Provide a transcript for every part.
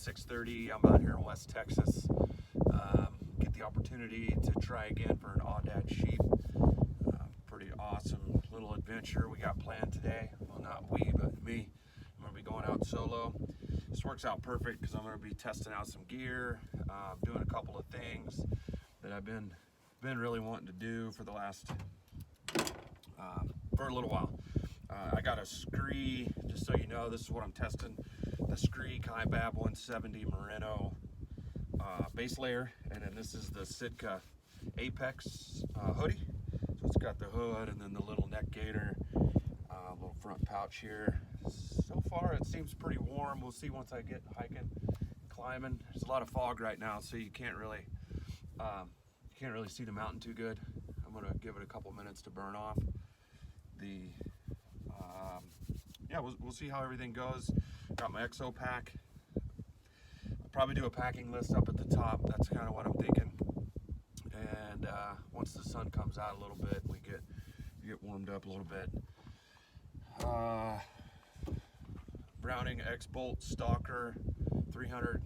6:30. I'm out here in West Texas. Get the opportunity to try again for an Aoudad sheep. Pretty awesome little adventure we got planned today. Well, not we, but me. I'm gonna be going out solo. This works out perfect because I'm gonna be testing out some gear, doing a couple of things that I've been really wanting to do for the last for a little while. I got a Scree, just so you know, this is what I'm testing. The Scree Kaibab 170 Merino base layer, and then this is the Sitka Apex hoodie. So it's got the hood and then the little neck gaiter, little front pouch here. So far it seems pretty warm. We'll see once I get hiking, climbing. There's a lot of fog right now, so you can't really see the mountain too good. I'm gonna give it a couple minutes to burn off. Yeah, we'll see how everything goes. Got my XO pack. I'll probably do a packing list up at the top. That's kind of what I'm thinking. And once the sun comes out a little bit, we get warmed up a little bit. Browning X-Bolt Stalker 300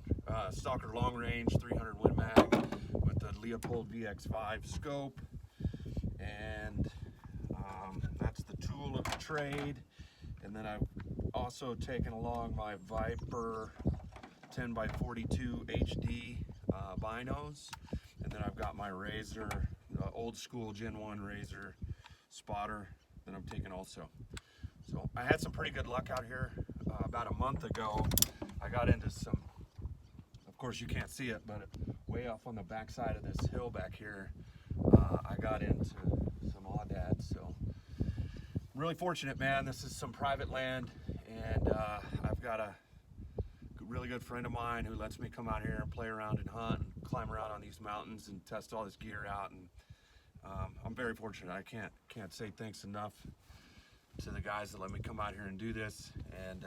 Stalker long range 300 Win Mag with the Leopold VX5 scope, and that's the tool of the trade. And then I've also taken along my Viper 10x42 HD binos, and then I've got my Razor, old school Gen 1 Razor spotter that I'm taking also. So I had some pretty good luck out here. About a month ago, I got into some, of course you can't see it, but way off on the back side of this hill back here, I got into some Aoudad. So I'm really fortunate, man. This is some private land, and I've got a really good friend of mine who lets me come out here and play around and hunt and climb around on these mountains and test all this gear out. And I'm very fortunate. I can't say thanks enough to the guys that let me come out here and do this, and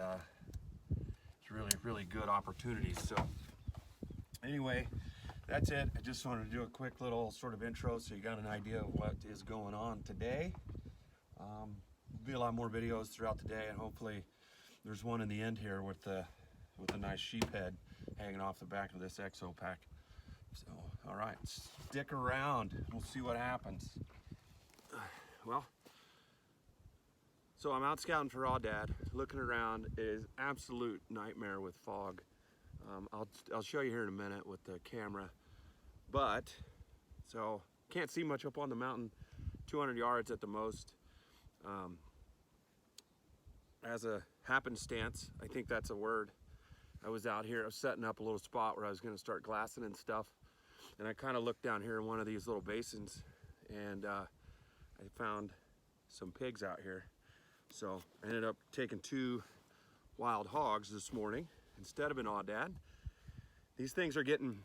it's really good opportunity. So anyway, that's it. I just wanted to do a quick little sort of intro so you got an idea of what is going on today. There'll be a lot more videos throughout the day, and hopefully there's one in the end here with a nice sheep head hanging off the back of this XO pack. So all right, stick around, we'll see what happens. Well, so I'm out scouting for Aoudad. Looking around, it is absolute nightmare with fog. I'll show you here in a minute with the camera. But, so, can't see much up on the mountain, 200 yards at the most. As a happenstance, I think that's a word, I was out here, I was setting up a little spot where I was gonna start glassing and stuff. And I kind of looked down here in one of these little basins, and I found some pigs out here. So I ended up taking 2 wild hogs this morning instead of an Aoudad. These things are getting,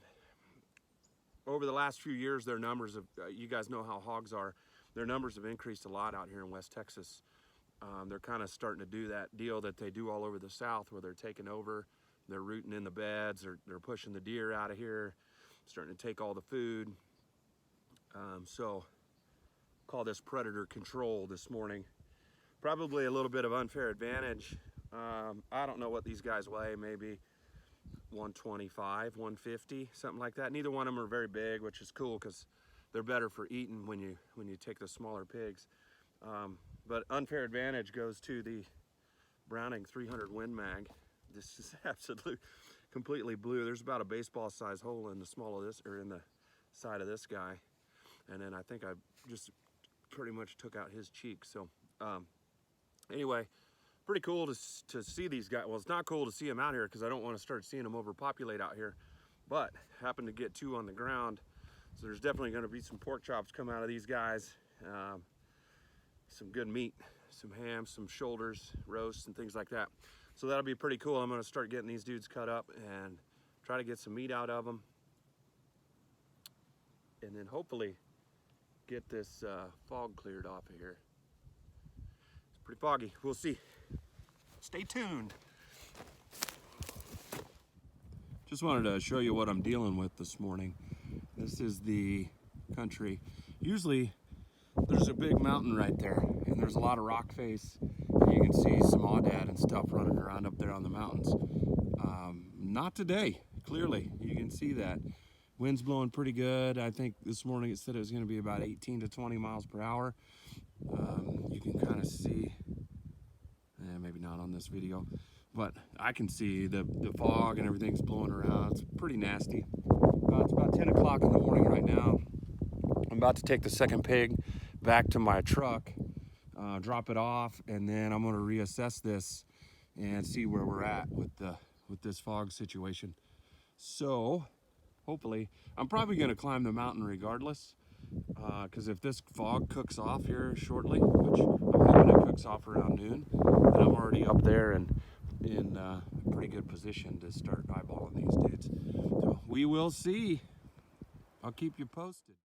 over the last few years, their numbers of, you guys know how hogs are, their numbers have increased a lot out here in West Texas. They're kind of starting to do that deal that they do all over the South, where they're taking over, they're rooting in the beds, they're pushing the deer out of here, starting to take all the food. So call this predator control this morning. Probably a little bit of unfair advantage. I don't know what these guys weigh, maybe 125, 150, something like that. Neither one of them are very big, which is cool because they're better for eating when you take the smaller pigs. But unfair advantage goes to the Browning 300 Win Mag. This is completely blue. There's about a baseball size hole in the small of this, or in the side of this guy. And then I think I just pretty much took out his cheek. So anyway, pretty cool to see these guys. Well, it's not cool to see them out here because I don't want to start seeing them overpopulate out here, but happened to get 2 on the ground. So there's definitely going to be some pork chops come out of these guys. Some good meat, some ham, some shoulders, roasts, and things like that. So that'll be pretty cool. I'm going to start getting these dudes cut up and try to get some meat out of them. And then hopefully get this fog cleared off of here. It's pretty foggy. We'll see. Stay tuned. Just wanted to show you what I'm dealing with this morning. This is the country. Usually there's a big mountain right there, and there's a lot of rock face, and you can see some Aoudad and stuff running around up there on the mountains. Not today, clearly. You can see that. Wind's blowing pretty good. I think this morning it said it was going to be about 18 to 20 miles per hour. You can kind of see, maybe not on this video, but I can see the fog and everything's blowing around. It's pretty nasty. It's about 10 o'clock in the morning right now. I'm about to take the second pig back to my truck, drop it off, and then I'm going to reassess this and see where we're at with this fog situation. So hopefully, I'm probably going to climb the mountain regardless, because if this fog cooks off here shortly, which I'm hoping it cooks off around noon, then I'm already up there and in a pretty good position to start eyeballing these dudes. So we will see. I'll keep you posted.